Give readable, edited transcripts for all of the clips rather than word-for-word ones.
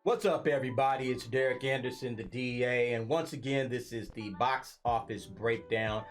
What's up, everybody? It's Derek Anderson, the DEA, and once again, this is the box office breakdown,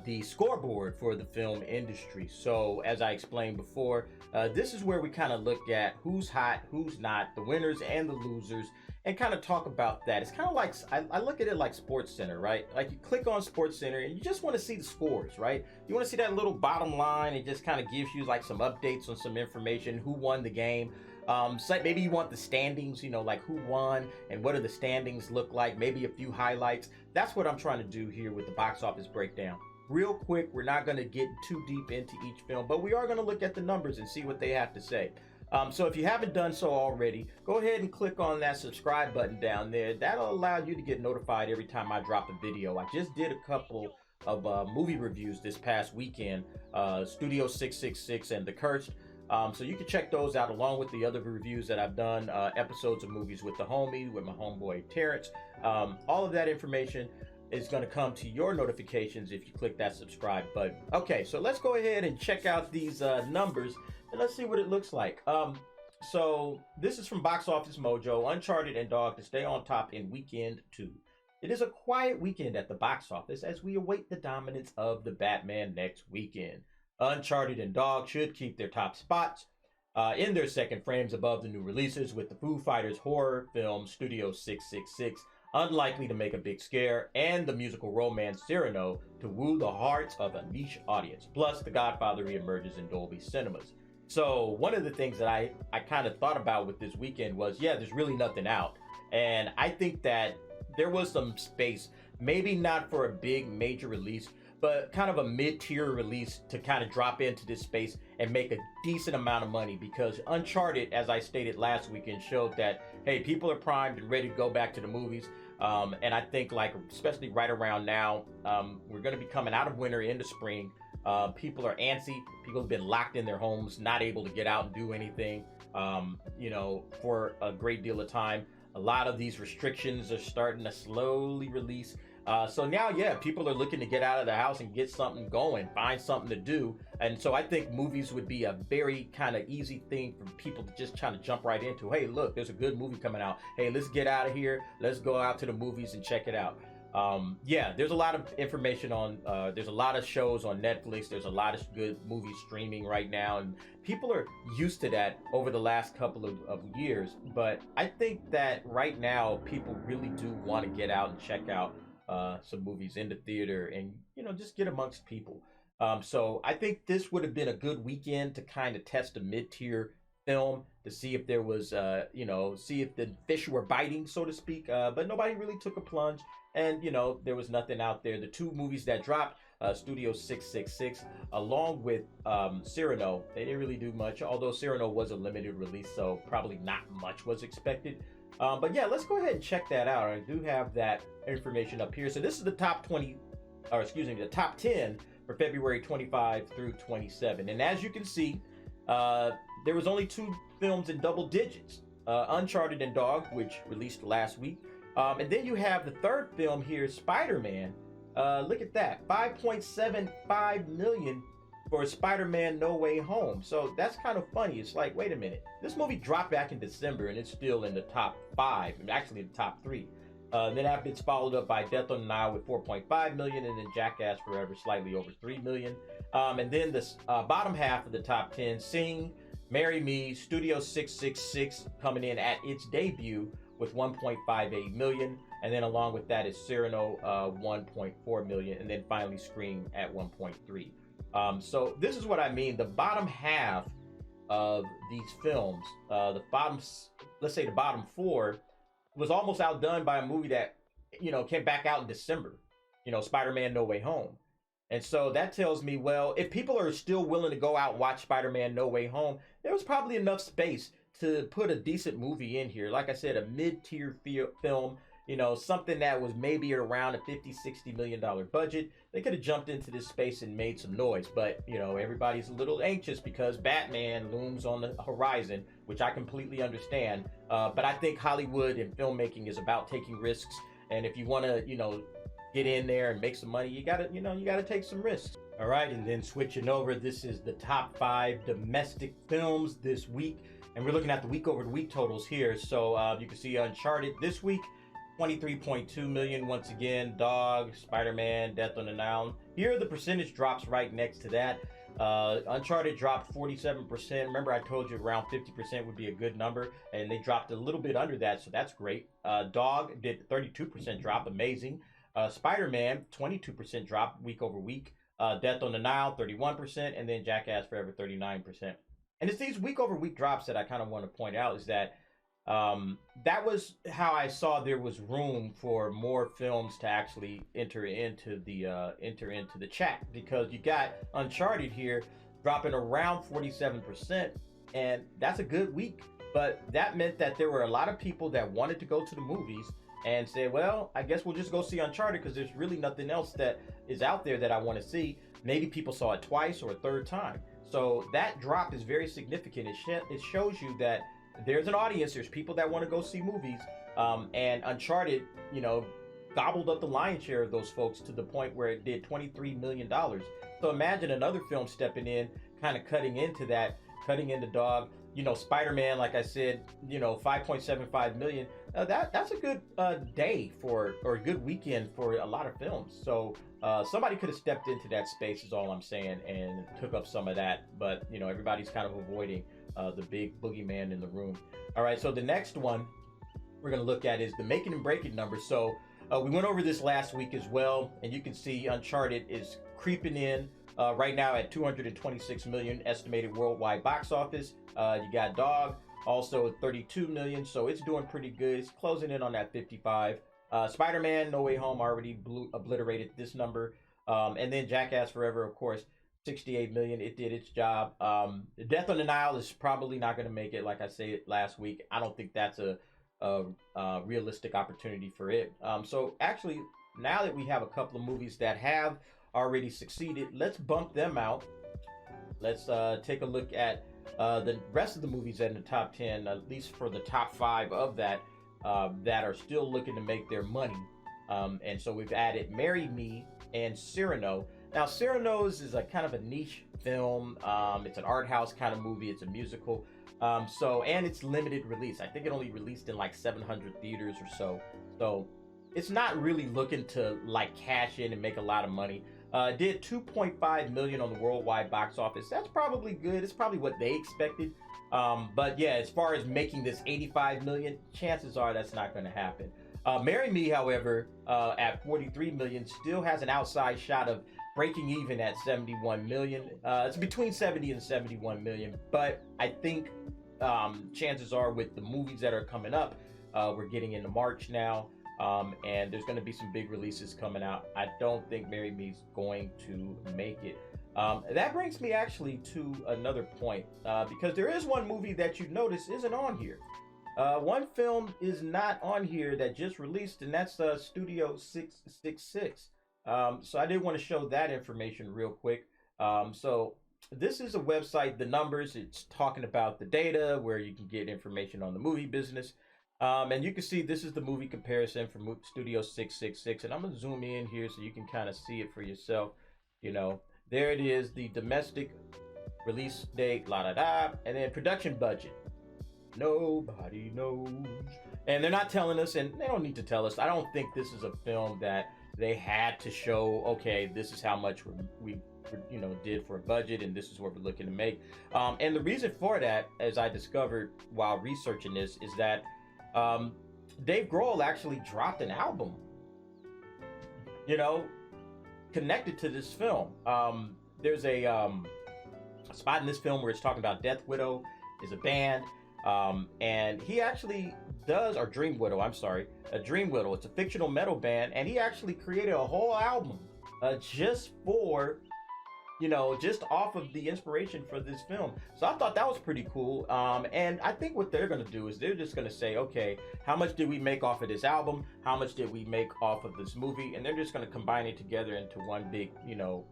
the scoreboard for the film industry. So, as I explained before, this is where we kind of look at who's hot, who's not, the winners and the losers, and kind of talk about that. It's kind of like, I look at it like Sports Center, right? Like you click on Sports Center and you just want to see the scores, right? You want to see that little bottom line. It just kind of gives you like some updates on some information, who won the game. So maybe you want the standings, like who won and what do the standings look like, maybe a few highlights. That's what I'm trying to do here with the box office breakdown. Real quick, we're not going to get too deep into each film, but we are going to look at the numbers and see what they have to say. So if you haven't done so already, go ahead and click on that subscribe button down there. That'll allow you to get notified every time I drop a video. I just did a couple of movie reviews this past weekend, Studio 666 and The Cursed. So you can check those out along with the other reviews that I've done, episodes of movies with the homie, with my homeboy Terrence. All of that information is going to come to your notifications if you click that subscribe button. Okay, so let's go ahead and check out these numbers and let's see what it looks like. So this is from Box Office Mojo, Uncharted and Dog to stay on top in weekend 2. It is a quiet weekend at the box office as we await the dominance of the Batman next weekend. Uncharted and Dog should keep their top spots in their second frames above the new releases, with the Foo Fighters horror film Studio 666 unlikely to make a big scare, and the musical romance Cyrano to woo the hearts of a niche audience. Plus, The Godfather reemerges in Dolby Cinemas. So one of the things that I kind of thought about with this weekend was, there's really nothing out. And I think that there was some space, maybe not for a big major release, but kind of a mid-tier release to kind of drop into this space and make a decent amount of money, because Uncharted, as I stated last weekend, showed that, hey, people are primed and ready to go back to the movies. And I think, like, especially right around now, we're going to be coming out of winter into spring. People are antsy. People have been locked in their homes, not able to get out and do anything, for a great deal of time. A lot of these restrictions are starting to slowly release. So now, people are looking to get out of the house and get something going, find something to do. And so I think movies would be a very kind of easy thing for people to just try to jump right into. Hey, look, there's a good movie coming out. Hey, let's get out of here. Let's go out to the movies and check it out. There's a lot of information on, there's a lot of shows on Netflix. There's a lot of good movies streaming right now. And people are used to that over the last couple of years. But I think that right now, people really do want to get out and check out some movies in the theater and, just get amongst people. So I think this would have been a good weekend to kind of test a mid-tier film to see if there was, see if the fish were biting, so to speak. But nobody really took a plunge. And, there was nothing out there. The two movies that dropped, Studio 666, along with Cyrano, they didn't really do much, although Cyrano was a limited release, so probably not much was expected. But let's go ahead and check that out. I do have that information up here. So this is the top 20, the top 10 for February 25 through 27. And as you can see, there was only 2 films in double digits, Uncharted and Dog, which released last week. And then you have the third film here, Spider-Man. Look at that, 5.75 million for Spider-Man No Way Home. So that's kind of funny. It's like, wait a minute, this movie dropped back in December and it's still in the top 5, actually the top 3. Then that it's followed up by Death on the Nile with 4.5 million, and then Jackass Forever slightly over 3 million. And then this bottom half of the top 10, Sing, Marry Me, Studio 666 coming in at its debut with 1.58 million, and then along with that is Cyrano, 1.4 million, and then finally Scream at 1.3. So this is what I mean. The bottom half of these films, let's say the bottom 4, was almost outdone by a movie that, came back out in December, Spider-Man No Way Home. And so that tells me, well, if people are still willing to go out and watch Spider-Man No Way Home, there was probably enough space to put a decent movie in here. Like I said, a mid-tier film, something that was maybe around a $50-60 million budget. They could have jumped into this space and made some noise. But, everybody's a little anxious because Batman looms on the horizon, which I completely understand. But I think Hollywood and filmmaking is about taking risks. And if you want to, get in there and make some money, you gotta take some risks. All right, and then switching over, this is the top 5 domestic films this week. And we're looking at the week over week totals here. So you can see Uncharted this week, 23.2 million. Once again, Dog, Spider-Man, Death on the Nile. Here are the percentage drops right next to that. Uncharted dropped 47%. Remember, I told you around 50% would be a good number, and they dropped a little bit under that, so that's great. Dog did 32% drop, amazing. Spider-Man, 22% drop week over week. Death on the Nile, 31%, and then Jackass Forever, 39%. And it's these week over week drops that I kind of want to point out is that that was how I saw there was room for more films to actually enter into the chat, because you got Uncharted here dropping around 47%, and that's a good week. But that meant that there were a lot of people that wanted to go to the movies and said, well, I guess we'll just go see Uncharted because there's really nothing else that is out there that I want to see. Maybe people saw it twice or a third time. So that drop is very significant. It shows you that there's an audience, there's people that want to go see movies, and Uncharted, gobbled up the lion's share of those folks to the point where it did $23 million. So imagine another film stepping in, kind of cutting into Dog. Spider-Man, like I said, 5.75 million. That's a good day or a good weekend for a lot of films. So somebody could have stepped into that space, is all I'm saying, and took up some of that. But everybody's kind of avoiding the big boogeyman in the room. All right, so the next one we're going to look at is the making and breaking numbers. So we went over this last week as well, and you can see Uncharted is creeping in right now at 226 million estimated worldwide box office. You got Dog also 32 million, so it's doing pretty good. It's closing in on that 55. Spider-Man No Way Home already obliterated this number, and then Jackass Forever, of course, 68 million. It did its job. Death on the Nile is probably not going to make it. Like I said last week, I don't think that's a realistic opportunity for it. So actually, now that we have a couple of movies that have already succeeded, let's bump them out. Let's take a look at the rest of the movies in the top 10, at least for the top 5 of that are still looking to make their money. And so we've added Marry Me and Cyrano. Now, Cyrano's is a kind of a niche film. It's an art house kind of movie. It's a musical. And it's limited release. I think it only released in like 700 theaters or so. So it's not really looking to like cash in and make a lot of money. It did 2.5 million on the worldwide box office. That's probably good. It's probably what they expected. But yeah, as far as making this 85 million, chances are that's not going to happen. Marry Me, however, at 43 million, still has an outside shot of breaking even at 71 million. It's between 70 and 71 million, but I think chances are with the movies that are coming up, we're getting into March now, and there's going to be some big releases coming out. I don't think Marry Me's going to make it. That brings me actually to another point, because there is one movie that you notice isn't on here. One film is not on here that just released, and that's Studio 666. So I did want to show that information real quick. So this is a website, The Numbers. It's talking about the data where you can get information on the movie business. And you can see this is the movie comparison from Studio 666. And I'm going to zoom in here so you can kind of see it for yourself. There it is, the domestic release date, and then production budget. Nobody knows. And they're not telling us, and they don't need to tell us. I don't think this is a film that they had to show, okay, this is how much we did for a budget, and this is what we're looking to make. And the reason for that, as I discovered while researching this, is that Dave Grohl actually dropped an album, connected to this film. There's a spot in this film where it's talking about Death Widow is a band, and he actually does, or Dream Widow, I'm sorry, a Dream Widow. It's a fictional metal band, and he actually created a whole album just for, just off of the inspiration for this film. So I thought that was pretty cool. And I think what they're going to do is they're just going to say, okay, how much did we make off of this album? How much did we make off of this movie? And they're just going to combine it together into one big,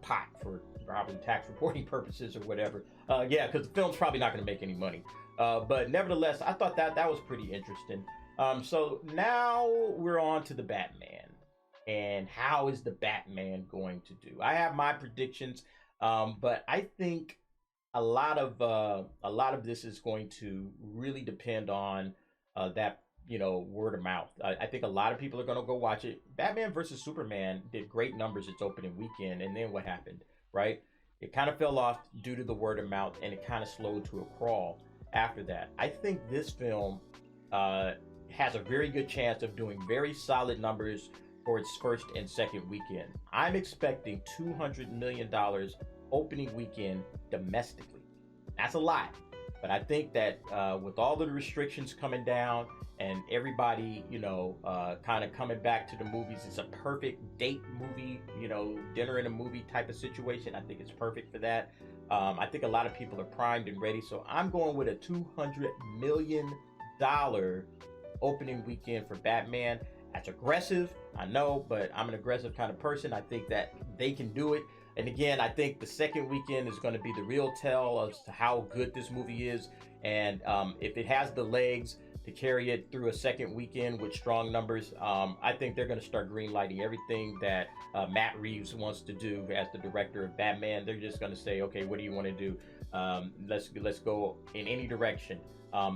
pot for probably tax reporting purposes or whatever. Yeah, because the film's probably not going to make any money. But nevertheless, I thought that was pretty interesting. So now we're on to the Batman. And how is the Batman going to do? I have my predictions, but I think a lot of this is going to really depend on that word of mouth. I think a lot of people are going to go watch it. Batman versus Superman did great numbers its opening weekend, and then what happened, right? It kind of fell off due to the word of mouth, and it kind of slowed to a crawl after that. I think this film has a very good chance of doing very solid numbers for its first and second weekend. I'm expecting $200 million opening weekend domestically. That's a lot. But I think that with all the restrictions coming down and everybody, kind of coming back to the movies, it's a perfect date movie, dinner in a movie type of situation. I think it's perfect for that. I think a lot of people are primed and ready. So I'm going with a $200 million opening weekend for Batman. That's aggressive, I know, but I'm an aggressive kind of person. I think that they can do it. And again, I think the second weekend is going to be the real tell as to how good this movie is. And if it has the legs to carry it through a second weekend with strong numbers, I think they're going to start greenlighting everything that Matt Reeves wants to do as the director of Batman. They're just going to say, okay, what do you want to do? Let's go in any direction.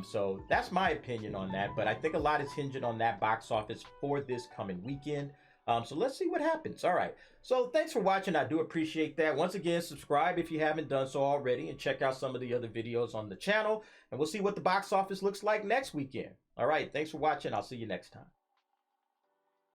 So that's my opinion on that. But I think a lot is hinging on that box office for this coming weekend. So let's see what happens. All right. So thanks for watching. I do appreciate that. Once again, subscribe if you haven't done so already, and check out some of the other videos on the channel. And we'll see what the box office looks like next weekend. All right. Thanks for watching. I'll see you next time.